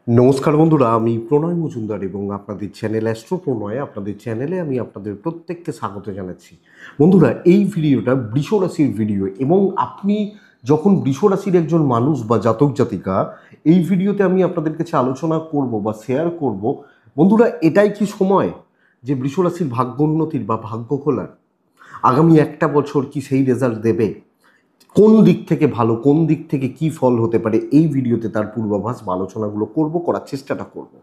নমস্কার বন্ধুরা, আমি প্রণয় মজুমদার এবং আপনাদের চ্যানেল অ্যাস্ট্রো প্রণয় আপনাদের চ্যানেলে আমি আপনাদের প্রত্যেককে স্বাগত জানাচ্ছি। বন্ধুরা, এই ভিডিওটা বৃষ রাশির ভিডিও এবং আপনি যখন বৃষ রাশির একজন মানুষ বা জাতক জাতিকা, এই ভিডিওতে আমি আপনাদের কাছে আলোচনা করব বা শেয়ার করব। বন্ধুরা, এটাই কি সময় যে বৃষ রাশির ভাগ্যোন্নতির বা ভাগ্য খোলার? আগামী একটা বছর কি সেই রেজাল্ট দেবে? কোন দিক থেকে ভালো, কোন দিক থেকে কি ফল হতে পারে, এই ভিডিওতে তার পূর্বাভাস বা আলোচনাগুলো করার চেষ্টাটা করব।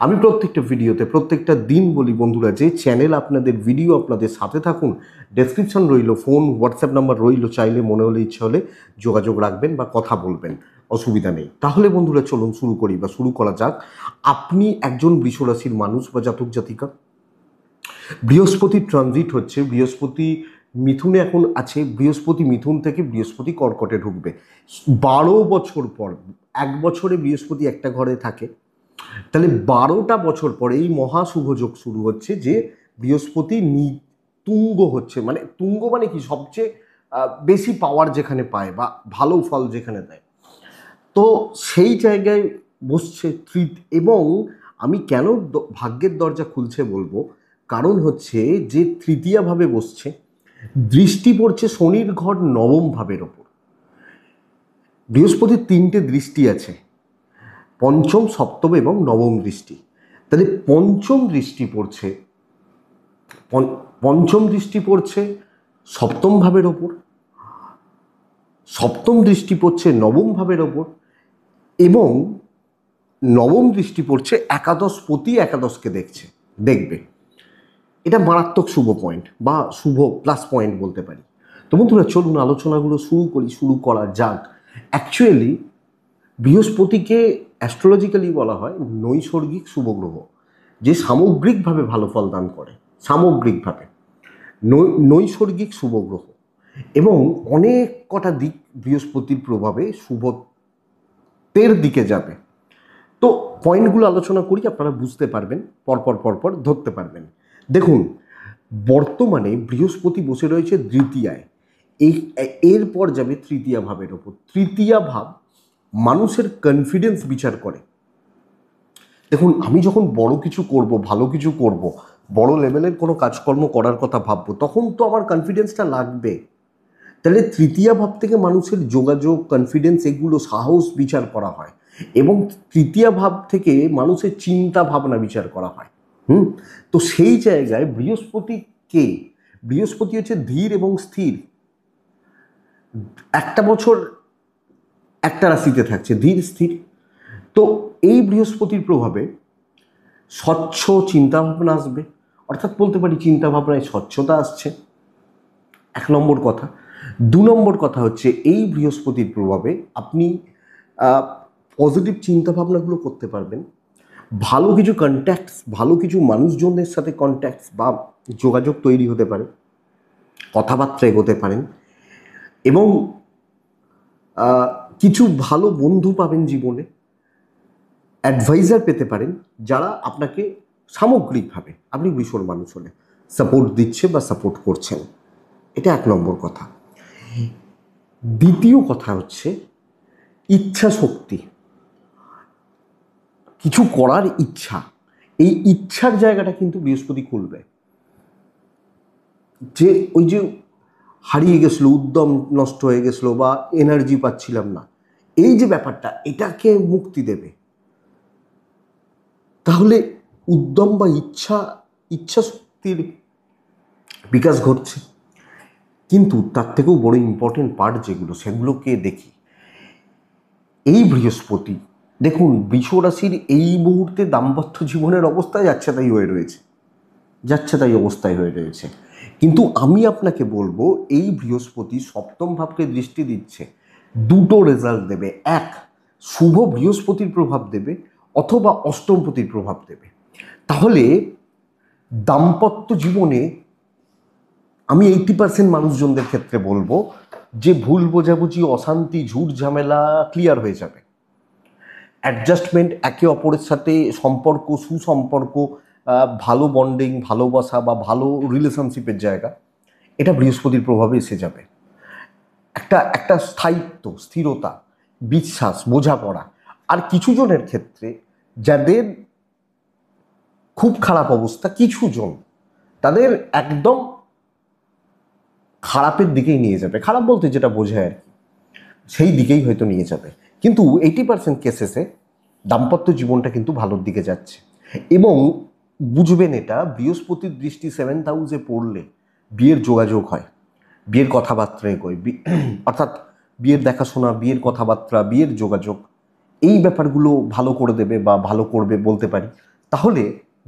আমি প্রত্যেকটা ভিডিওতে প্রত্যেকটা দিন বলি বন্ধুরা, যে চ্যানেল আপনাদের ভিডিও আপনাদের সাথে থাকুন, ডেসক্রিপশন রইল, ফোন হোয়াটসঅ্যাপ নাম্বার রইল, চাইলে মনে হলে ইচ্ছে হলে যোগাযোগ রাখবেন বা কথা বলবেন, অসুবিধা নেই। তাহলে বন্ধুরা চলুন শুরু করি বা শুরু করা যাক। আপনি একজন বৃষ রাশির মানুষ বা জাতক জাতিকা, বৃহস্পতির ট্রানজিট হচ্ছে, বৃহস্পতি মিথুনে এখন আছে, বৃহস্পতি মিথুন থেকে বৃহস্পতি কর্কটে ঢুকবে 12 বছর পর। এক বছরে বৃহস্পতি একটা ঘরে থাকে, তাহলে 12টা বছর পরে এই মহাশুভযোগ শুরু হচ্ছে, যে বৃহস্পতি তুঙ্গ হচ্ছে। মানে তুঙ্গ মানে কি, সবচেয়ে বেশি পাওয়ার যেখানে পায় বা ভালো ফল যেখানে দেয়, তো সেই জায়গায় বসছে এবং আমি কেন ভাগ্যের দরজা খুলছে বলবো, কারণ হচ্ছে যে তৃতীয়ভাবে বসছে, দৃষ্টি পড়ছে শনির ঘর নবম ভাবের ওপর। বৃহস্পতির 3টে দৃষ্টি আছে, পঞ্চম, সপ্তম এবং নবম দৃষ্টি। তাহলে পঞ্চম দৃষ্টি পড়ছে সপ্তম ভাবের ওপর, সপ্তম দৃষ্টি পড়ছে নবম ভাবের ওপর, এবং নবম দৃষ্টি পড়ছে একাদশপতি, একাদশকে দেখবে। এটা মারাত্মক শুভ পয়েন্ট বা শুভ প্লাস পয়েন্ট বলতে পারি। তো বন্ধুরা চলুন আলোচনাগুলো শুরু করা যাক। অ্যাকচুয়ালি বৃহস্পতিকে অ্যাস্ট্রোলজিক্যালি বলা হয় নৈসর্গিক শুভ গ্রহ, যে সামগ্রিকভাবে ভালো ফল দান করে। সামগ্রিকভাবে নৈসর্গিক শুভ গ্রহ, এবং অনেক কটা দিক বৃহস্পতির প্রভাবে শুভত্বের দিকে যাবে। তো পয়েন্টগুলো আলোচনা করি, আপনারা বুঝতে পারবেন, পরপর ধরতে পারবেন। দেখুন, বর্তমানে বৃহস্পতি বসে রয়েছে দ্বিতীয়ায়, এরপর যাবে তৃতীয় ভাবের ওপর। তৃতীয় ভাব মানুষের কনফিডেন্স বিচার করে। দেখুন, আমি যখন বড় কিছু করব, ভালো কিছু করব, বড় লেভেলের কোনো কাজকর্ম করার কথা ভাববো, তখন তো আমার কনফিডেন্সটা লাগবে। তাহলে তৃতীয় ভাব থেকে মানুষের যোগাযোগ, কনফিডেন্স, এগুলো সাহস বিচার করা হয়, এবং তৃতীয় ভাব থেকে মানুষের চিন্তা ভাবনা বিচার করা হয়। তো সেই জায়গায় বৃহস্পতি হচ্ছে ধীর এবং স্থির। একটা বছর একটা রাশিতে থাকছে, ধীর স্থির। তো এই বৃহস্পতির প্রভাবে স্বচ্ছ চিন্তাভাবনা আসবে, অর্থাৎ বলতে পারি চিন্তাভাবনায় স্বচ্ছতা আসছে, এক নম্বর কথা। দু নম্বর কথা হচ্ছে, এই বৃহস্পতির প্রভাবে আপনি পজিটিভ চিন্তাভাবনাগুলো করতে পারবেন, ভালো কিছু কন্ট্যাক্টস, ভালো কিছু মানুষজনদের সাথে কন্ট্যাক্টস বা যোগাযোগ তৈরি হতে পারে, কথাবার্তা এগোতে পারেন, এবং কিছু ভালো বন্ধু পাবেন জীবনে, অ্যাডভাইজার পেতে পারেন, যারা আপনাকে সামগ্রিকভাবে, আপনি বৃষর মানুষ হলে, সাপোর্ট দিচ্ছে বা সাপোর্ট করছেন। এটা এক নম্বর কথা। দ্বিতীয় কথা হচ্ছে ইচ্ছা শক্তি, কিছু করার ইচ্ছা। এই ইচ্ছার জায়গাটা কিন্তু বৃহস্পতি খুলবে। যে ওই যে হারিয়ে গেছিলো, উদ্যম নষ্ট হয়ে গেছিলো বা এনার্জি পাচ্ছিলাম না, এই যে ব্যাপারটা, এটাকে মুক্তি দেবে। তাহলে উদ্যম বা ইচ্ছা শক্তির বিকাশ ঘটছে। কিন্তু তার থেকেও বড় ইম্পর্টেন্ট পার্ট যেগুলো, সেগুলোকে দেখি। এই বৃহস্পতি, দেখুন, বৃষ রাশির এই মুহূর্তে দাম্পত্য জীবনের অবস্থায় যাচ্ছে তাই অবস্থায় হয়ে রয়েছে। কিন্তু আমি আপনাকে বলবো, এই বৃহস্পতি সপ্তম ভাবকে দৃষ্টি দিচ্ছে, দুটো রেজাল্ট দেবে। এক, শুভ বৃহস্পতির প্রভাব দেবে, অথবা অষ্টমপতির প্রভাব দেবে। তাহলে দাম্পত্য জীবনে আমি 80% মানুষজনদের ক্ষেত্রে বলবো যে ভুল বোঝাবুঝি, অশান্তি, ঝুট ঝামেলা ক্লিয়ার হয়ে যাবে। অ্যাডজাস্টমেন্ট, একে অপরের সাথে সম্পর্ক, সুসম্পর্ক, ভালো বন্ডিং, ভালোবাসা বা ভালো রিলেশনশিপের জায়গা, এটা বৃহস্পতির প্রভাবে এসে যাবে। একটা স্থায়িত্ব, স্থিরতা, বিশ্বাস, বোঝাপড়া। আর কিছু জনের ক্ষেত্রে যাদের খুব খারাপ অবস্থা, কিছু জন তাদের একদম খারাপের দিকেই নিয়ে যাবে, খারাপ বলতে যেটা বোঝায় আর কি, সেই দিকেই হয়তো নিয়ে যাবে। কিন্তু 80% কেসেসে দাম্পত্য জীবনটা কিন্তু ভালোর দিকে যাচ্ছে। এবং বুঝবেন এটা, বৃহস্পতির দৃষ্টি 7th হাউসে পড়লে বিয়ের যোগাযোগ হয়, বিয়ের কথাবার্তা এগোয়, অর্থাৎ বিয়ের দেখাশোনা, বিয়ের কথাবার্তা, বিয়ের যোগাযোগ, এই ব্যাপারগুলো ভালো করে দেবে বা ভালো করবে বলতে পারি। তাহলে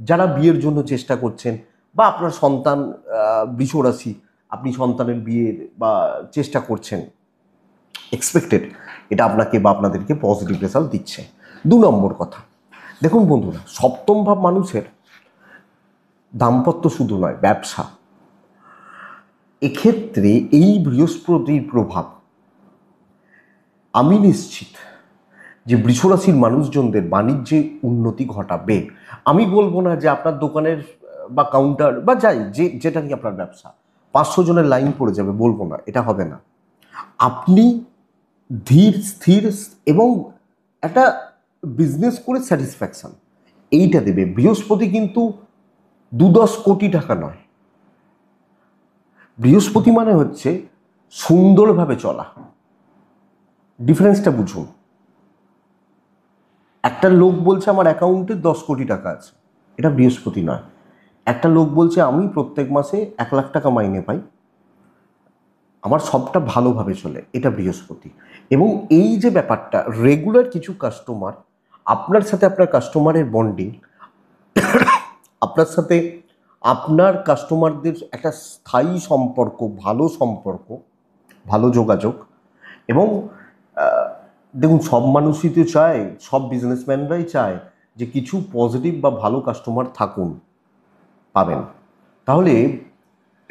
যারা বিয়ের জন্য চেষ্টা করছেন বা আপনার সন্তান বৃষ রাশি, আপনি সন্তানের বিয়ের বা চেষ্টা করছেন, এক্সপেক্টেড এটা আপনাকে বা আপনাদেরকে পজিটিভ রেজাল্ট দিচ্ছে। 2 নম্বর কথা, দেখুন বন্ধুরা, সপ্তম ভাব মানুষের দাম্পত্য শুধু নয়, ব্যবসা। এক্ষেত্রে এই বৃহস্পতির প্রভাব, আমি নিশ্চিত যে বৃষরাশির মানুষজনদের বাণিজ্যে উন্নতি ঘটাবে। আমি বলবো না যে আপনার দোকানের বা কাউন্টার বা যাই যেটা নিয়ে আপনার ব্যবসা 500 জনের লাইন পড়ে যাবে, বলবো না, এটা হবে না। আপনি ধীর স্থির এবং একটা বিজনেস করে স্যাটিসফ্যাকশন এইটা দেবে। বৃহস্পতি কিন্তু 2-10 কোটি টাকা নয়, বৃহস্পতি মানে হচ্ছে সুন্দরভাবে চলা। ডিফারেন্সটা বুঝুন। একটা লোক বলছে আমার অ্যাকাউন্টে 10 কোটি টাকা আছে, এটা বৃহস্পতি নয়। একটা লোক বলছে আমি প্রত্যেক মাসে 1 লাখ টাকা মাইনে পাই, আমার সবটা ভালোভাবে চলে, এটা বৃহস্পতি। এবং এই যে ব্যাপারটা, রেগুলার কিছু কাস্টমার, আপনার সাথে আপনার কাস্টমারের বন্ডিং, আপনার সাথে আপনার কাস্টমারদের একটা স্থায়ী সম্পর্ক, ভালো সম্পর্ক, ভালো যোগাযোগ। এবং দেখুন, সব মানুষই তো চায়, সব বিজনেসম্যানরাই চায় যে কিছু পজিটিভ বা ভালো কাস্টমার থাকুন, পাবেন। তাহলে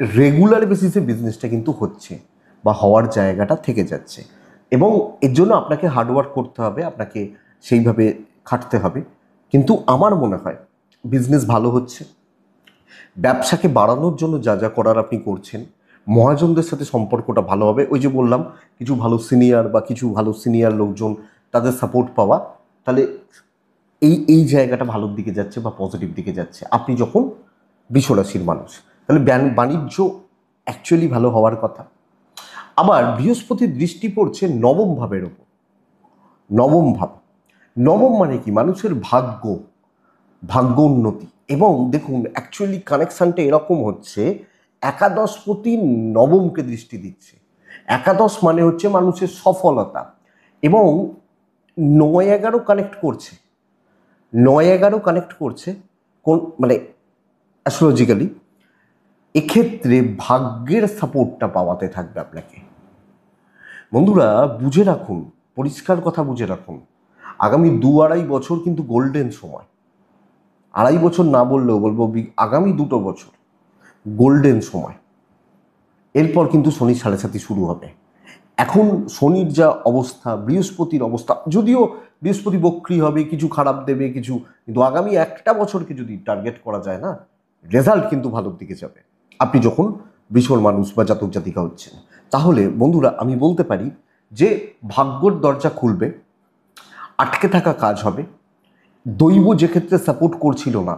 রেগুলার বেসিসে বিজনেসটা কিন্তু হচ্ছে বা হওয়ার জায়গাটা থেকে যাচ্ছে। এবং এর জন্য আপনাকে হার্ডওয়ার্ক করতে হবে, আপনাকে সেইভাবে খাটতে হবে। কিন্তু আমার মনে হয় বিজনেস ভালো হচ্ছে, ব্যবসাকে বাড়ানোর জন্য যা যা করার আপনি করছেন, মহাজনদের সাথে সম্পর্কটা ভালো হবে। ওই যে বললাম, কিছু ভালো সিনিয়র বা কিছু ভালো সিনিয়র লোকজন, তাদের সাপোর্ট পাওয়া, তাহলে এই জায়গাটা ভালোর দিকে যাচ্ছে বা পজিটিভ দিকে যাচ্ছে। আপনি যখন বৃষরাশির মানুষ, তাহলে বাণিজ্য অ্যাকচুয়ালি ভালো হওয়ার কথা। আবার বৃহস্পতির দৃষ্টি পড়ছে নবম ভাবের ওপর। নবম ভাব, নবম মানে কি? মানুষের ভাগ্য, ভাগ্য উন্নতি। এবং দেখুন, অ্যাকচুয়ালি কানেকশানটা এরকম হচ্ছে, একাদশপতি নবমকে দৃষ্টি দিচ্ছে। একাদশ মানে হচ্ছে মানুষের সফলতা, এবং 9-11 কানেক্ট করছে। 9-11 কানেক্ট করছে কোন মানে অ্যাস্ট্রোলজিক্যালি। এক্ষেত্রে ভাগ্যের সাপোর্টটা পাওয়াতে থাকবে আপনাকে। বন্ধুরা বুঝে রাখুন, পরিষ্কার কথা বুঝে রাখুন, আগামী 2-2.5 বছর কিন্তু গোল্ডেন সময়। 2.5 বছর না বললেও বলবো আগামী 2 বছর গোল্ডেন সময়। এরপর কিন্তু শনির 7.5 শুরু হবে। এখন শনির যা অবস্থা, বৃহস্পতির অবস্থা, যদিও বৃহস্পতি বক্রী হবে, কিছু খারাপ দেবে কিছু, কিন্তু আগামী 1 বছরকে যদি টার্গেট করা যায় না, রেজাল্ট কিন্তু ভালোর দিকে যাবে আপনি যখন বৃষর মানুষ বা জাতক জাতিকা হচ্ছেন। তাহলে বন্ধুরা আমি বলতে পারি যে ভাগ্যর দরজা খুলবে, আটকে থাকা কাজ হবে, দৈব যে ক্ষেত্রে সাপোর্ট করছিল না,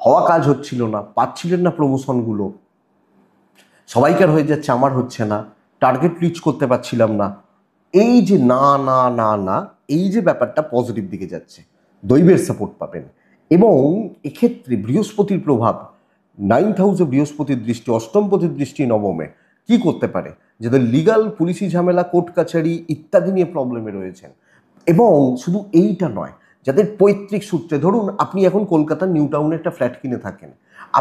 হওয়া কাজ হচ্ছিল না, পাচ্ছিলেন না প্রমোশনগুলো, সবাইকার হয়ে যাচ্ছে, আমার হচ্ছে না, টার্গেট রিচ করতে পারছিলাম না, এই যে না না না না, এই যে ব্যাপারটা পজিটিভ দিকে যাচ্ছে, দৈবের সাপোর্ট পাবেন। এবং এক্ষেত্রে বৃহস্পতির প্রভাব, 9th হাউসে বৃহস্পতির দৃষ্টি, অষ্টমপতির দৃষ্টি নবমে কি করতে পারে? যাদের লিগাল পুলিশি ঝামেলা, কোর্ট কাছারি ইত্যাদি নিয়ে প্রবলেমে রয়েছেন, এবং শুধু এইটা নয়, যাদের পৈতৃক সূত্রে, ধরুন আপনি এখন কলকাতার নিউ টাউনে একটা ফ্ল্যাট কিনে থাকেন,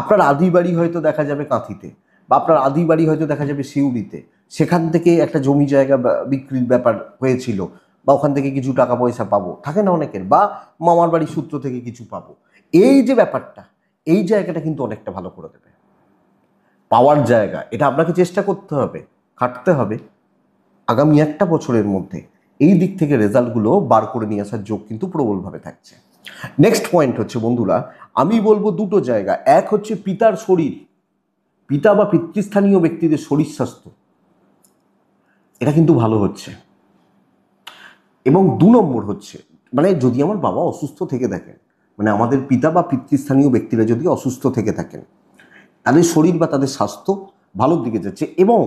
আপনার আদি বাড়ি হয়তো দেখা যাবে কাঁথিতে, বা আপনার আদি বাড়ি হয়তো দেখা যাবে সিউড়িতে, সেখান থেকে একটা জমি জায়গা বিক্রির ব্যাপার হয়েছিল, বা ওখান থেকে কিছু টাকা পয়সা পাবো, থাকে না অনেকের, বা মামার বাড়ির সূত্র থেকে কিছু পাবো, এই যে ব্যাপারটা, এই জায়গাটা কিন্তু অনেকটা ভালো করে দেবে। পাওয়ার জায়গা, এটা আপনাকে চেষ্টা করতে হবে, খাটতে হবে। আগামী 1 বছরের মধ্যে এই দিক থেকে রেজাল্টগুলো বার করে নিয়ে আসার যোগ কিন্তু প্রবলভাবে থাকছে। নেক্সট পয়েন্ট হচ্ছে বন্ধুরা, আমি বলবো 2টো জায়গা। এক হচ্ছে পিতার শরীর, পিতা বা পিতৃস্থানীয় ব্যক্তিদের শরীর স্বাস্থ্য, এটা কিন্তু ভালো হচ্ছে। এবং 2 নম্বর হচ্ছে, মানে যদি আমার বাবা অসুস্থ থেকে দেখেন, মানে আমাদের পিতা বা পিতৃস্থানীয় ব্যক্তিরা যদি অসুস্থ থেকে থাকেন, তাদের শরীর বা তাদের স্বাস্থ্য ভালোর দিকে যাচ্ছে, এবং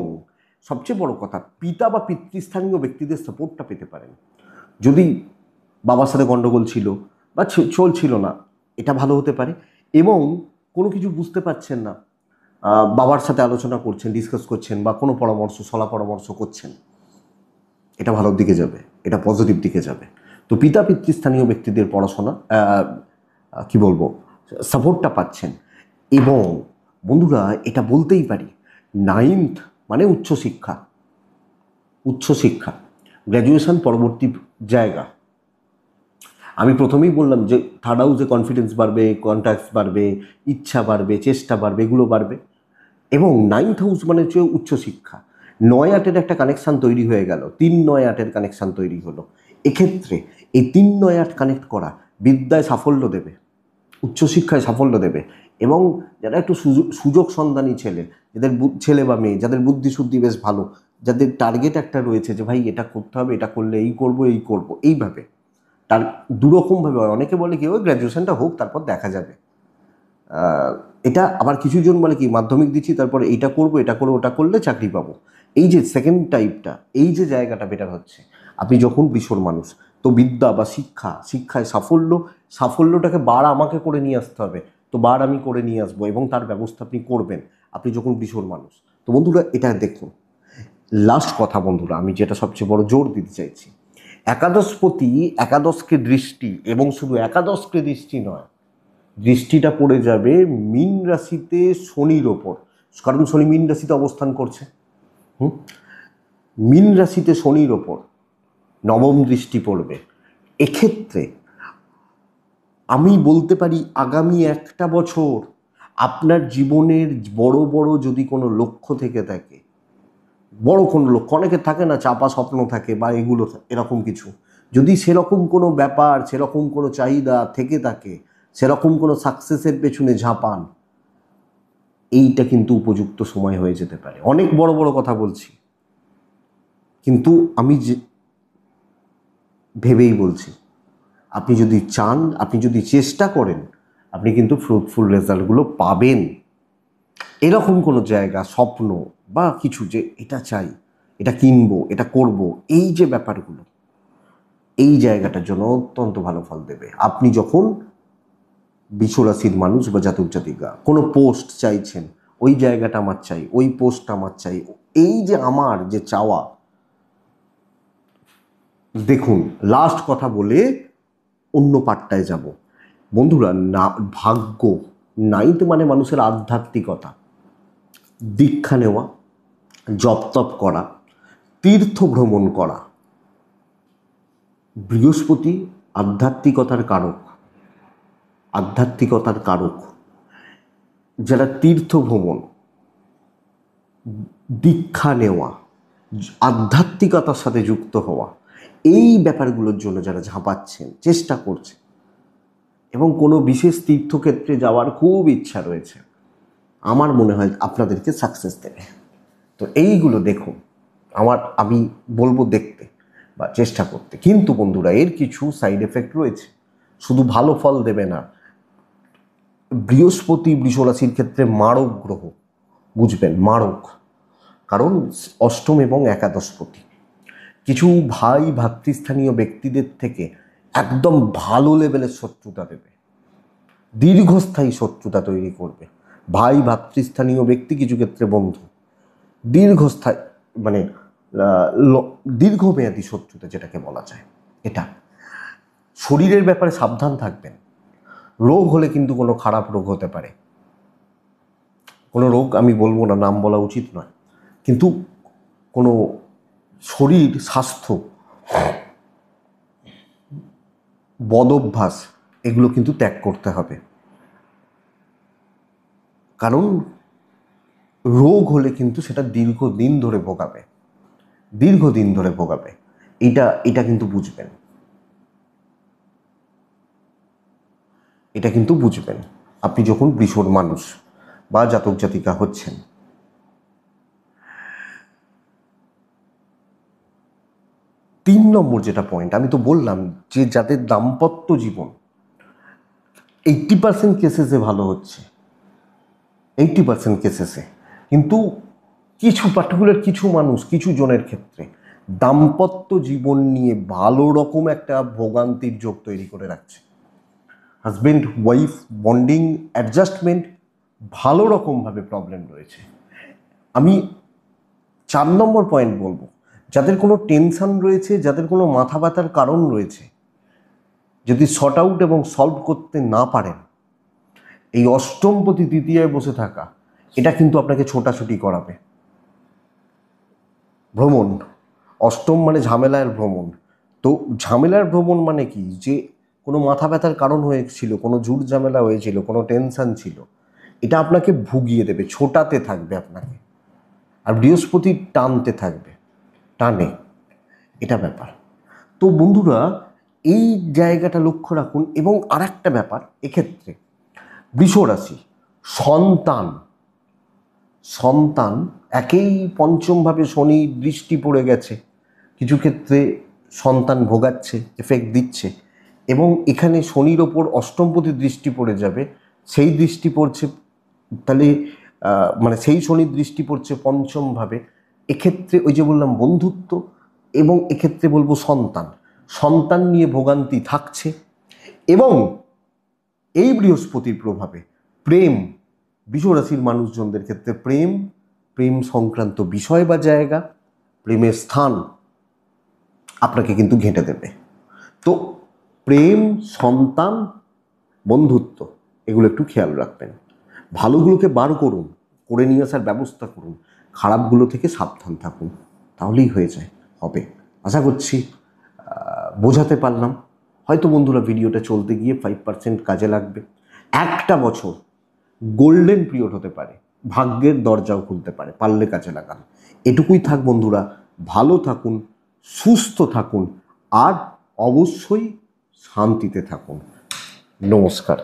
সবচেয়ে বড় কথা, পিতা বা পিতৃস্থানীয় ব্যক্তিদের সাপোর্টটা পেতে পারেন। যদি বাবার সাথে গণ্ডগোল ছিল বা চলছিল না, এটা ভালো হতে পারে। এবং কোনো কিছু বুঝতে পারছেন না, বাবার সাথে আলোচনা করছেন, ডিসকাস করছেন, বা কোনো পরামর্শ, সলা পরামর্শ করছেন, এটা ভালোর দিকে যাবে, এটা পজিটিভ দিকে যাবে। তো পিতা পিতৃস্থানীয় ব্যক্তিদের পড়াশোনা কি বলবো, সাপোর্টটা পাচ্ছেন। এবং বন্ধুরা, এটা বলতেই পারি, 9th মানে উচ্চশিক্ষা, উচ্চশিক্ষা, গ্র্যাজুয়েশন পরবর্তী জায়গা। আমি প্রথমেই বললাম যে থার্ড হাউসে কনফিডেন্স বাড়বে, কন্ট্যাক্টস বাড়বে, ইচ্ছা বাড়বে, চেষ্টা বাড়বে, এগুলো বাড়বে। এবং 9th হাউস মানে হচ্ছে উচ্চশিক্ষা। 9-8-এর একটা কানেকশান তৈরি হয়ে গেল, 3-9-8-এর কানেকশান তৈরি হলো। এক্ষেত্রে এই 3-9-8 কানেক্ট করা বিদ্যায় সাফল্য দেবে, উচ্চশিক্ষায় সাফল্য দেবে। এবং যারা একটু সুযোগ সন্ধানী ছেলে, যাদের ছেলে বা মেয়ে, যাদের বুদ্ধি শুদ্ধি বেশ ভালো, যাদের টার্গেট একটা রয়েছে যে ভাই এটা করতে হবে, এটা করলে এই করব, এই করব, এইভাবে তার দুরকমভাবে হয়। অনেকে বলে কি ওই গ্র্যাজুয়েশনটা হোক তারপর দেখা যাবে। এটা আবার কিছুজন বলে কি মাধ্যমিক দিচ্ছি তারপরে এইটা করব, এটা করবো, ওটা করলে চাকরি পাবো। এই যে সেকেন্ড টাইপটা, এই যে জায়গাটা বেটার হচ্ছে। আপনি যখন বিশ্বর মানুষ, তো বিদ্যা বা শিক্ষায় সাফল্য, সাফল্যটাকে বার আমাকে করে নিয়ে আসতে হবে, তো বার আমি করে নিয়ে আসবো, এবং তার ব্যবস্থা আপনি করবেন আপনি যখন বিশ্বর মানুষ। তো বন্ধুরা, এটা দেখুন, লাস্ট কথা বন্ধুরা, আমি যেটা সবচেয়ে বড় জোর দিতে চাইছি, একাদশপতি একাদশকে দৃষ্টি, এবং শুধু একাদশকে দৃষ্টি নয়, দৃষ্টিটা পড়ে যাবে মীন রাশিতে শনির ওপর, কারণ শনি মীন রাশিতে অবস্থান করছে। মীন রাশিতে শনির ওপর নবম দৃষ্টি পড়বে। এক্ষেত্রে আমি বলতে পারি আগামী একটা বছর আপনার জীবনের বড় বড় যদি কোনো লক্ষ্য থেকে থাকে, বড় কোনো লক্ষ্য, অনেকের থাকে না চাপা স্বপ্ন থাকে বা এগুলো এরকম কিছু, যদি সেরকম কোনো ব্যাপার, সেরকম কোনো চাহিদা থেকে থাকে, সেরকম কোনো সাকসেসের পেছনে ঝাঁপান, এইটা কিন্তু উপযুক্ত সময় হয়ে যেতে পারে। অনেক বড় বড় কথা বলছি, কিন্তু আমি যে ভেবেই বলছি, আপনি যদি চান, আপনি যদি চেষ্টা করেন, আপনি কিন্তু ফ্রুটফুল রেজাল্টগুলো পাবেন। এরকম কোনো জায়গা, স্বপ্ন বা কিছু যে এটা চাই, এটা কিনবো, এটা করব, এই যে ব্যাপারগুলো, এই জায়গাটার জন্য অত্যন্ত ভালো ফল দেবে। আপনি যখন বিশ্বরাশির মানুষ বা জাতক জাতিকা কোনো পোস্ট চাইছেন, ওই জায়গাটা আমার চাই, ওই পোস্টটা আমার চাই, এই যে আমার যে চাওয়া, দেখুন লাস্ট কথা বলে অন্য পার্টটায় যাব। বন্ধুরা, না, ভাগ্য, 9th মানে মানুষের আধ্যাত্মিকতা, দীক্ষা নেওয়া, জপ তপ করা, তীর্থ ভ্রমণ করা। বৃহস্পতি আধ্যাত্মিকতার কারক, আধ্যাত্মিকতার কারক। যারা তীর্থ ভ্রমণ, দীক্ষা নেওয়া, আধ্যাত্মিকতার সাথে যুক্ত হওয়া, এই ব্যাপারগুলোর জন্য যারা ঝাঁপাচ্ছেন, চেষ্টা করছেন, এবং কোনো বিশেষ তীর্থক্ষেত্রে যাওয়ার খুব ইচ্ছা রয়েছে, আমার মনে হয় আপনাদেরকে সাকসেস দেবে। তো এইগুলো দেখুন, আমি বলবো দেখতে বা চেষ্টা করতে। কিন্তু বন্ধুরা, এর কিছু সাইড এফেক্ট রয়েছে, শুধু ভালো ফল দেবে না। বৃহস্পতি বৃষরাশির ক্ষেত্রে মারক গ্রহ, বুঝবেন, মারক, কারণ অষ্টম এবং একাদশপতি। কিছু ভাই ভাতৃস্থানীয় ব্যক্তিদের থেকে একদম ভালো লেভেলের শত্রুতা দেবে, দীর্ঘস্থায়ী শত্রুতা তৈরি করবে। ভাই ভাতৃস্থানীয় ব্যক্তি, কিছু ক্ষেত্রে বন্ধু, দীর্ঘস্থায়ী মানে দীর্ঘমেয়াদী শত্রুতা যেটাকে বলা যায়। এটা শরীরের ব্যাপারে সাবধান থাকবেন। রোগ হলে কিন্তু কোনো খারাপ রোগ হতে পারে, কোনো রোগ আমি বলবো না, নাম বলা উচিত নয়, কিন্তু কোনো শরীর স্বাস্থ্য, বদ অভ্যাস, এগুলো কিন্তু ত্যাগ করতে হবে। কারণ রোগ হলে কিন্তু সেটা দীর্ঘদিন ধরে ভোগাবে, দীর্ঘদিন ধরে ভোগাবে। এটা কিন্তু বুঝবেন, এটা কিন্তু বুঝবেন আপনি যখন বৃষর মানুষ বা জাতক জাতিকা হচ্ছেন। 3 নম্বর যেটা পয়েন্ট, আমি তো বললাম যে যাদের দাম্পত্য জীবন, 80% কেসেসে ভালো হচ্ছে, 80% কেসেসে। কিন্তু কিছু পার্টিকুলার কিছু মানুষ, কিছু জনের ক্ষেত্রে দাম্পত্য জীবন নিয়ে ভালো রকম একটা ভোগান্তির যোগ তৈরি করে রাখছে। হাজব্যান্ড ওয়াইফ বন্ডিং অ্যাডজাস্টমেন্ট ভালো রকমভাবে প্রবলেম রয়েছে। আমি 4 নম্বর পয়েন্ট বলবো, যাদের কোনো টেনশন রয়েছে, যাদের কোনো মাথা ব্যথার কারণ রয়েছে, যদি শর্ট আউট এবং সলভ করতে না পারেন, এই অষ্টমপতি তৃতীয়ায় বসে থাকা এটা কিন্তু আপনাকে ছোটাছুটি করাবে। ভ্রমণ, অষ্টম মানে ঝামেলার ভ্রমণ। তো ঝামেলার ভ্রমণ মানে কি, যে কোনো মাথা ব্যথার কারণ হয়েছিল, কোনো ঝুট ঝামেলা হয়েছিল, কোনো টেনশন ছিল, এটা আপনাকে ভুগিয়ে দেবে, ছোটাতে থাকবে আপনাকে। আর বৃহস্পতি টানতে থাকবে, টানে, এটা ব্যাপার। তো বন্ধুরা এই জায়গাটা লক্ষ্য রাখুন। এবং আর একটা ব্যাপার এক্ষেত্রে, বৃষ রাশি, সন্তান, সন্তান একেই পঞ্চমভাবে শনি দৃষ্টি পড়ে গেছে, কিছু ক্ষেত্রে সন্তান ভোগাচ্ছে, এফেক্ট দিচ্ছে। এবং এখানে শনির ওপর অষ্টমপতি দৃষ্টি পড়ে যাবে, সেই দৃষ্টি পড়ছে, তাহলে মানে সেই শনির দৃষ্টি পড়ছে পঞ্চমভাবে। এক্ষেত্রে ওই যে বললাম বন্ধুত্ব, এবং এক্ষেত্রে বলবো সন্তান, সন্তান নিয়ে ভোগান্তি থাকছে। এবং এই বৃহস্পতির প্রভাবে প্রেম, বৃষ রাশির মানুষজনদের ক্ষেত্রে প্রেম, প্রেম সংক্রান্ত বিষয় বা জায়গা, প্রেমের স্থান আপনাকে কিন্তু ঘেঁটে দেবে। তো প্রেম, সন্তান, বন্ধুত্ব এগুলো একটু খেয়াল রাখবেন। ভালোগুলোকে বার করুন, করে নিয়ে আসার ব্যবস্থা করুন, খারাপগুলো থেকে সাবধান থাকুন, তাহলেই হয়ে যায়, হবে। আশা করছি বোঝাতে পারলাম। হয়তো বন্ধুরা ভিডিওটা চলতে গিয়ে 5% কাজে লাগবে। একটা বছর গোল্ডেন পিরিয়ড হতে পারে, ভাগ্যের দরজাও খুলতে পারে, পারলে কাজে লাগান। এটুকুই থাক বন্ধুরা, ভালো থাকুন, সুস্থ থাকুন, আর অবশ্যই শান্তিতে থাকুন। নমস্কার।